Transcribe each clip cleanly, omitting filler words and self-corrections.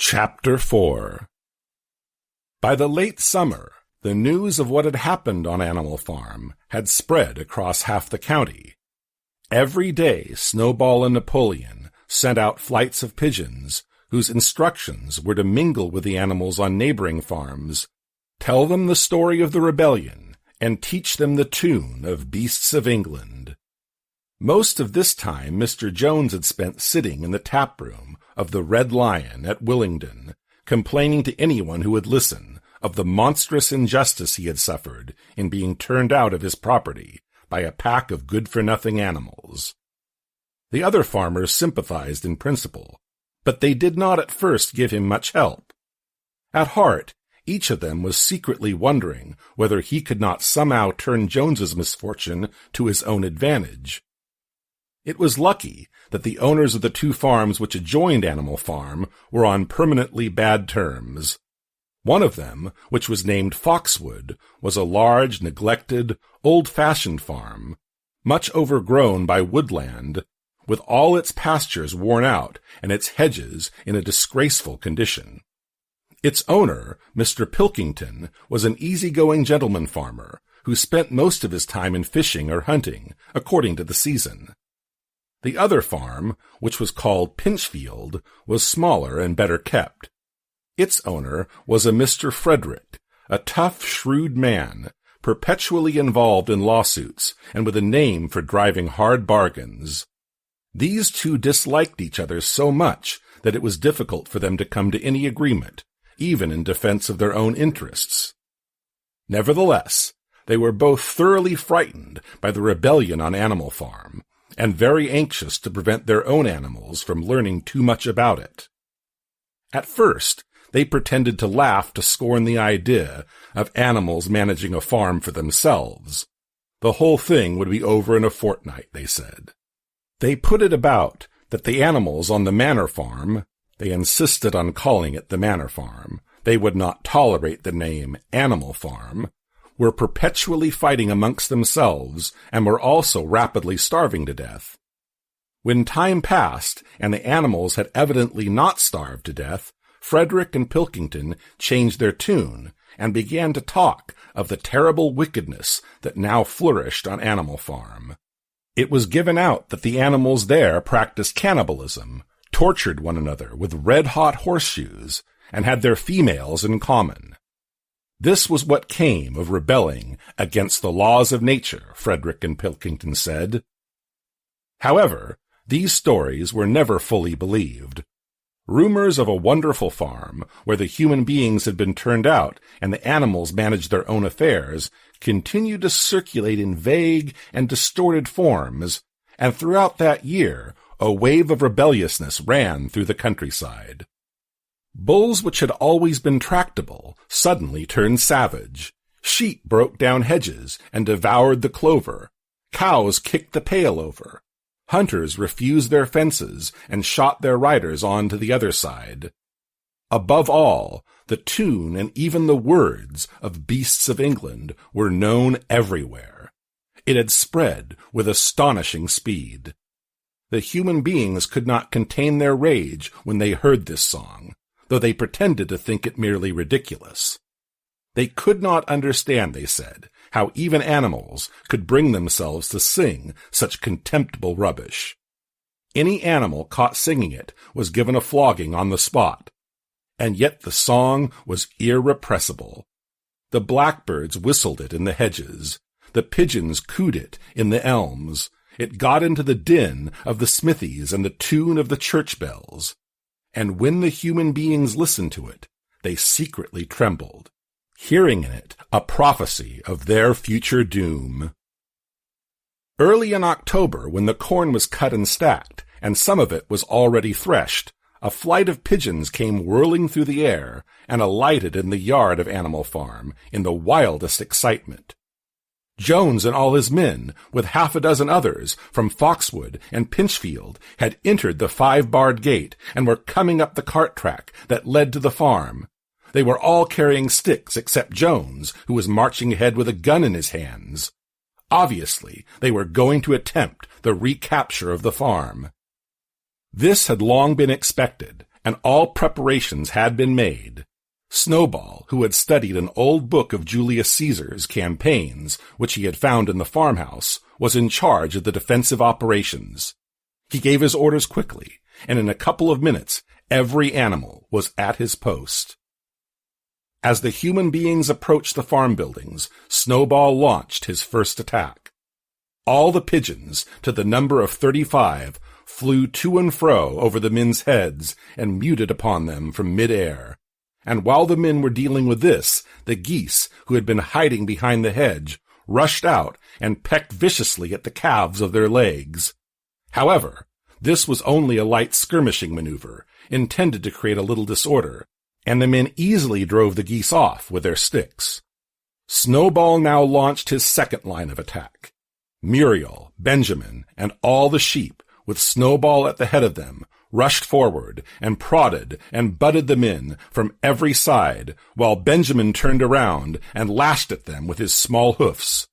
Chapter 4. By the late summer, the news of what had happened on Animal Farm had spread across half the county. Every day, Snowball and Napoleon sent out flights of pigeons whose instructions were to mingle with the animals on neighboring farms, tell them the story of the rebellion, and teach them the tune of Beasts of England. Most of this time Mr. Jones had spent sitting in the tap room of the Red Lion at Willingdon, complaining to anyone who would listen of the monstrous injustice he had suffered in being turned out of his property by a pack of good-for-nothing animals. The other farmers sympathized in principle, but they did not at first give him much help. At heart, each of them was secretly wondering whether he could not somehow turn Jones's misfortune to his own advantage. It was lucky that the owners of the two farms which adjoined Animal Farm were on permanently bad terms. One of them, which was named Foxwood, was a large, neglected, old-fashioned farm, much overgrown by woodland, with all its pastures worn out and its hedges in a disgraceful condition. Its owner, Mr. Pilkington, was an easy-going gentleman farmer who spent most of his time in fishing or hunting, according to the season. The other farm, which was called Pinchfield, was smaller and better kept. Its owner was a Mr. Frederick, a tough, shrewd man, perpetually involved in lawsuits and with a name for driving hard bargains. These two disliked each other so much that it was difficult for them to come to any agreement, even in defense of their own interests. Nevertheless, they were both thoroughly frightened by the rebellion on Animal Farm, and very anxious to prevent their own animals from learning too much about it. At first, they pretended to laugh to scorn the idea of animals managing a farm for themselves. The whole thing would be over in a fortnight, they said. They put it about that the animals on the Manor Farm, they insisted on calling it the Manor Farm, they would not tolerate the name Animal Farm, were perpetually fighting amongst themselves and were also rapidly starving to death. When time passed and the animals had evidently not starved to death, Frederick and Pilkington changed their tune and began to talk of the terrible wickedness that now flourished on Animal Farm. It was given out that the animals there practiced cannibalism, tortured one another with red-hot horseshoes, and had their females in common. This was what came of rebelling against the laws of nature, Frederick and Pilkington said. However, these stories were never fully believed. Rumors of a wonderful farm, where the human beings had been turned out and the animals managed their own affairs, continued to circulate in vague and distorted forms, and throughout that year a wave of rebelliousness ran through the countryside. Bulls which had always been tractable suddenly turned savage. Sheep broke down hedges and devoured the clover. Cows kicked the pail over. Hunters refused their fences and shot their riders on to the other side. Above all, the tune and even the words of Beasts of England were known everywhere. It had spread with astonishing speed. The human beings could not contain their rage when they heard this song, though they pretended to think it merely ridiculous. They could not understand, they said, how even animals could bring themselves to sing such contemptible rubbish. Any animal caught singing it was given a flogging on the spot, and yet the song was irrepressible. The blackbirds whistled it in the hedges, the pigeons cooed it in the elms, it got into the din of the smithies and the tune of the church bells. And when the human beings listened to it, they secretly trembled, hearing in it a prophecy of their future doom. Early in October, when the corn was cut and stacked, and some of it was already threshed, a flight of pigeons came whirling through the air and alighted in the yard of Animal Farm in the wildest excitement. Jones and all his men, with half a dozen others from Foxwood and Pinchfield, had entered the 5-barred gate and were coming up the cart track that led to the farm. They were all carrying sticks except Jones, who was marching ahead with a gun in his hands. Obviously, they were going to attempt the recapture of the farm. This had long been expected, and all preparations had been made. Snowball, who had studied an old book of Julius Caesar's campaigns, which he had found in the farmhouse, was in charge of the defensive operations. He gave his orders quickly, and in a couple of minutes, every animal was at his post. As the human beings approached the farm buildings, Snowball launched his first attack. All the pigeons, to the number of 35, flew to and fro over the men's heads and muted upon them from mid-air. And while the men were dealing with this, the geese, who had been hiding behind the hedge, rushed out and pecked viciously at the calves of their legs. However, this was only a light skirmishing maneuver, intended to create a little disorder, and the men easily drove the geese off with their sticks. Snowball now launched his second line of attack. Muriel, Benjamin, and all the sheep, with Snowball at the head of them, rushed forward and prodded and butted the men from every side, while Benjamin turned around and lashed at them with his small hoofs.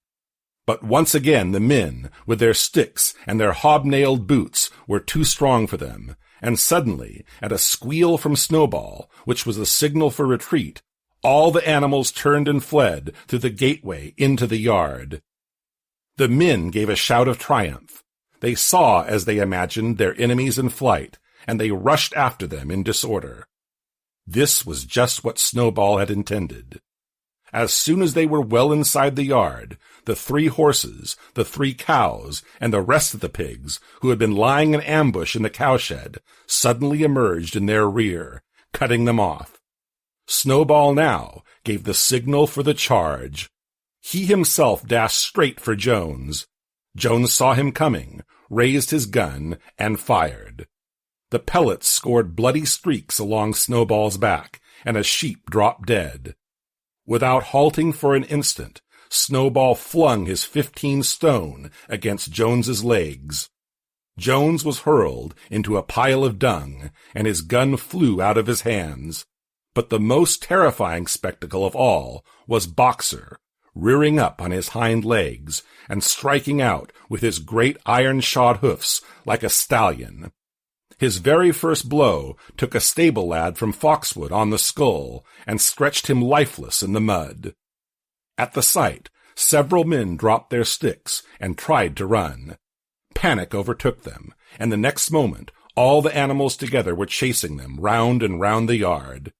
But once again the men, with their sticks and their hobnailed boots, were too strong for them, and suddenly, at a squeal from Snowball, which was the signal for retreat, all the animals turned and fled through the gateway into the yard. The men gave a shout of triumph. They saw, as they imagined, their enemies in flight, and they rushed after them in disorder. This was just what Snowball had intended. As soon as they were well inside the yard, the 3 horses, the 3 cows, and the rest of the pigs, who had been lying in ambush in the cowshed, suddenly emerged in their rear, cutting them off. Snowball now gave the signal for the charge. He himself dashed straight for Jones. Jones saw him coming, raised his gun, and fired. The pellets scored bloody streaks along Snowball's back, and a sheep dropped dead. Without halting for an instant, Snowball flung his 15 stone against Jones's legs. Jones was hurled into a pile of dung, and his gun flew out of his hands. But the most terrifying spectacle of all was Boxer, rearing up on his hind legs and striking out with his great iron-shod hoofs like a stallion. His very first blow took a stable lad from Foxwood on the skull and stretched him lifeless in the mud. At the sight, several men dropped their sticks and tried to run. Panic overtook them, and the next moment all the animals together were chasing them round and round the yard.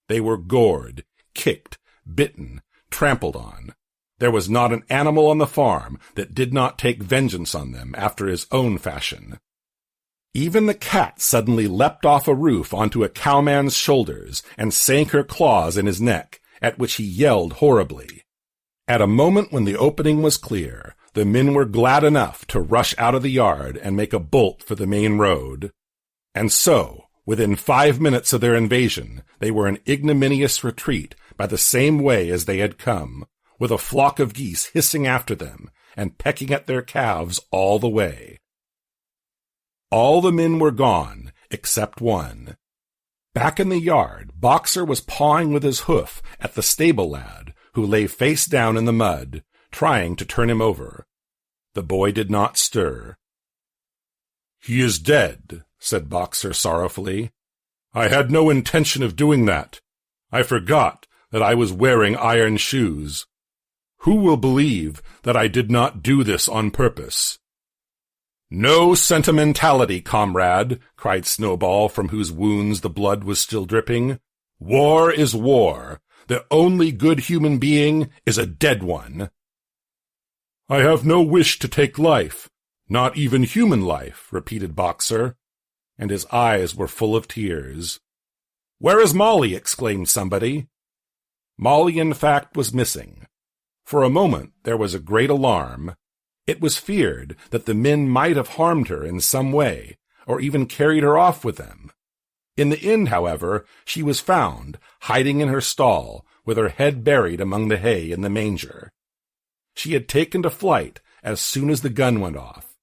They were gored, kicked, bitten, trampled on. There was not an animal on the farm that did not take vengeance on them after his own fashion. Even the cat suddenly leapt off a roof onto a cowman's shoulders and sank her claws in his neck, at which he yelled horribly. At a moment when the opening was clear, the men were glad enough to rush out of the yard and make a bolt for the main road. And so, within 5 minutes of their invasion, they were in ignominious retreat by the same way as they had come, with a flock of geese hissing after them and pecking at their calves all the way. All the men were gone, except one. Back in the yard, Boxer was pawing with his hoof at the stable lad, who lay face down in the mud, trying to turn him over. The boy did not stir. "He is dead," said Boxer sorrowfully. "I had no intention of doing that. I forgot that I was wearing iron shoes. Who will believe that I did not do this on purpose?" "No sentimentality, comrade," cried Snowball, from whose wounds the blood was still dripping. "War is war. The only good human being is a dead one." "I have no wish to take life, not even human life," repeated Boxer, and his eyes were full of tears. "Where is Molly?" exclaimed somebody. Molly, in fact, was missing. For a moment there was a great alarm. It was feared that the men might have harmed her in some way, or even carried her off with them. In the end, however, she was found, hiding in her stall, with her head buried among the hay in the manger. She had taken to flight as soon as the gun went off.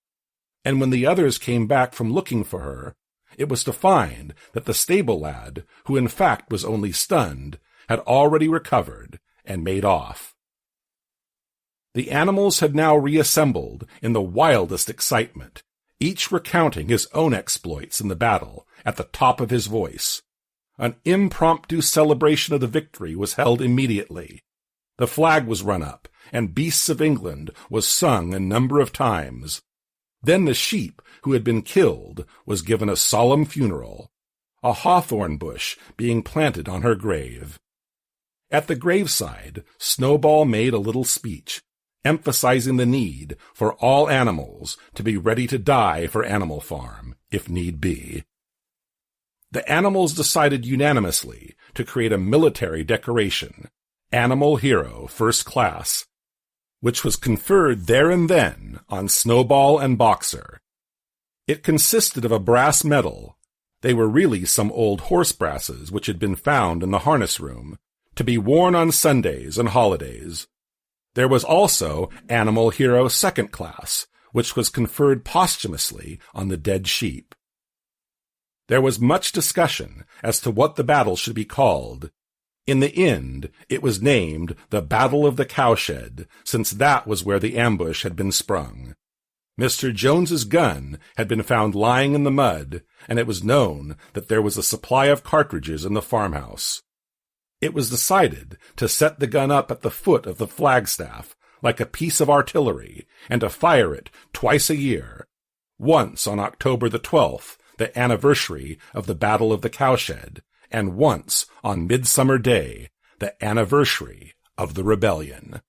And when the others came back from looking for her, it was to find that the stable lad, who in fact was only stunned, had already recovered and made off. The animals had now reassembled in the wildest excitement, each recounting his own exploits in the battle at the top of his voice. An impromptu celebration of the victory was held immediately. The flag was run up, and Beasts of England was sung a number of times. Then the sheep who had been killed was given a solemn funeral, a hawthorn bush being planted on her grave. At the graveside, Snowball made a little speech, emphasizing the need for all animals to be ready to die for Animal Farm, if need be. The animals decided unanimously to create a military decoration, Animal Hero First Class, which was conferred there and then on Snowball and Boxer. It consisted of a brass medal. They were really some old horse brasses which had been found in the harness room, to be worn on Sundays and holidays. There was also Animal Hero Second Class, which was conferred posthumously on the dead sheep. There was much discussion as to what the battle should be called. In the end, it was named the Battle of the Cowshed, since that was where the ambush had been sprung. Mr. Jones's gun had been found lying in the mud, and it was known that there was a supply of cartridges in the farmhouse. It was decided to set the gun up at the foot of the flagstaff, like a piece of artillery, and to fire it twice a year, once on October the 12th, the anniversary of the Battle of the Cowshed, and once on Midsummer Day, the anniversary of the rebellion.